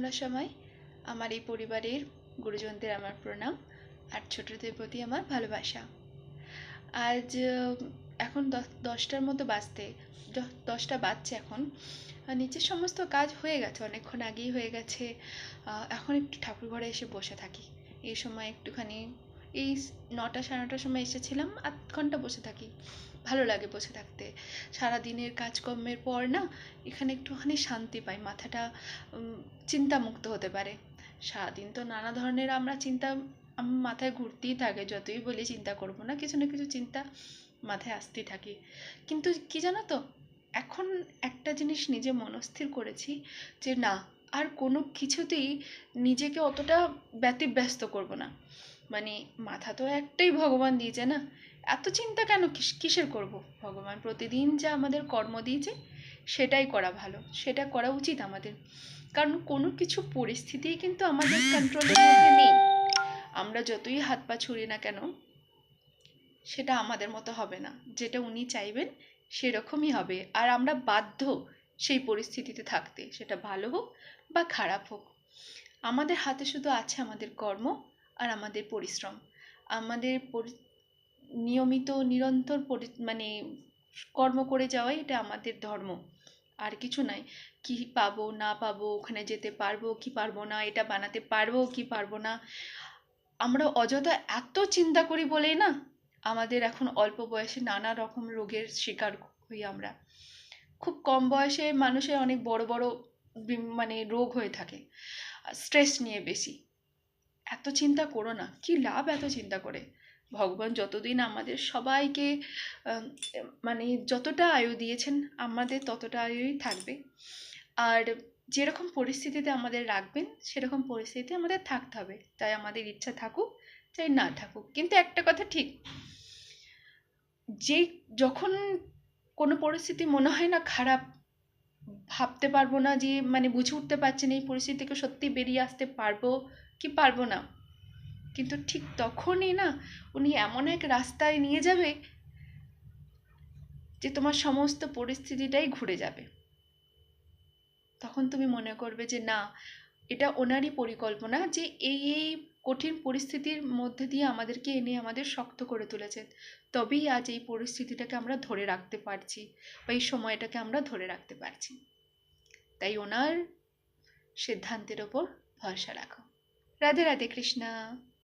তোমরা সবাই। আমার এই পরিবারের গুরুজনদের আমার প্রণাম আর ছোটদের প্রতি আমার ভালোবাসা। আজ এখন 10টার মতো বাজতে 10টা বাজছে এখন। নিচের সমস্ত কাজ হয়ে গেছে, অনেকক্ষণ আগেই হয়ে গেছে। এখন একটু ঠাকুর ঘরে এসে বসে থাকি। এই সময় একটুখানি এই 9টা সাড়ে 9টার সময় এসেছিলাম, 8 ঘন্টা বসে থাকি। ভালো লাগে বসে থাকতে। সারাদিনের কাজকর্মের পর না এখানে একটুখানি শান্তি পাই, মাথাটা চিন্তামুক্ত হতে পারে। সারাদিন তো নানা ধরনের আমরা চিন্তা মাথায় ঘুরতেই থাকে, যতই বলি চিন্তা করব না, কিছু না কিছু চিন্তা মাথায় আসতেই থাকে। কিন্তু কি জানো তো, এখন একটা জিনিস নিজে মনস্থির করেছি যে না, আর কোনো কিছুতেই নিজেকে অতটা ব্যতিব্যস্ত করব না। মানে মাথা তো একটাই ভগবান দিয়েছে না, এত চিন্তা কেন কিসের করব? ভগবান প্রতিদিন যা আমাদের কর্ম দিয়েছে সেটাই করা ভালো, সেটা করা উচিত আমাদের। কারণ কোনো কিছু পরিস্থিতিই কিন্তু আমাদের কন্ট্রোলের মধ্যে নেই। আমরা যতই হাত পা ছুড়ি না কেন, সেটা আমাদের মতো হবে না। যেটা উনি চাইবেন সেরকমই হবে, আর আমরা বাধ্য সেই পরিস্থিতিতে থাকতে, সেটা ভালো হোক বা খারাপ হোক। আমাদের হাতে শুধু আছে আমাদের কর্ম আর আমাদের পরিশ্রম। আমাদের নিয়মিত নিরন্তর মানে কর্ম করে যাওয়াই এটা আমাদের ধর্ম, আর কিছু নাই। কি পাবো না পাবো, ওখানে যেতে পারবো কি পারবো না, এটা বানাতে পারবো কি পারবো না, আমরা অযথা এত চিন্তা করি বলেই না আমাদের এখন অল্প বয়সে নানা রকম রোগের শিকার হই আমরা। খুব কম বয়সে মানুষের অনেক বড় বড় মানে রোগ হয়ে থাকে, স্ট্রেস নিয়ে বেশি। এত চিন্তা করো না, কি লাভ এত চিন্তা করে? ভগবান যতদিন আমাদের সবাইকে মানে যতটা আয়ু দিয়েছেন আমাদের ততটা আয়ুই থাকবে। আর যেরকম পরিস্থিতিতে আমাদের রাখবেন সেরকম পরিস্থিতিতে আমাদের থাকতে হবে, তাই আমাদের ইচ্ছা থাকুক চাই না থাকুক। কিন্তু একটা কথা ঠিক, যে যখন কোনো পরিস্থিতি মনে হয় না খারাপ, ভাবতে পারবো না, যে মানে বুঝে উঠতে পারছি না এই পরিস্থিতি থেকে সত্যি বেরিয়ে আসতে পারবো কি পারবো না, কিন্তু ঠিক তখনই না উনি এমন এক রাস্তায় নিয়ে যাবে যে তোমার সমস্ত পরিস্থিতিটাই ঘুরে যাবে। তখন তুমি মনে করবে যে না, এটা ওনারই পরিকল্পনা, যে এই এই কঠিন পরিস্থিতির মধ্যে দিয়ে আমাদেরকে এনে আমাদের শক্ত করে তুলেছেন। তবেই আজ এই পরিস্থিতিটাকে আমরা ধরে রাখতে পারছি, বা এই সময়টাকে আমরা ধরে রাখতে পারছি। তাই ওনার সিদ্ধান্তের ওপর ভরসা রাখো। রাধে রাধে কৃষ্ণা।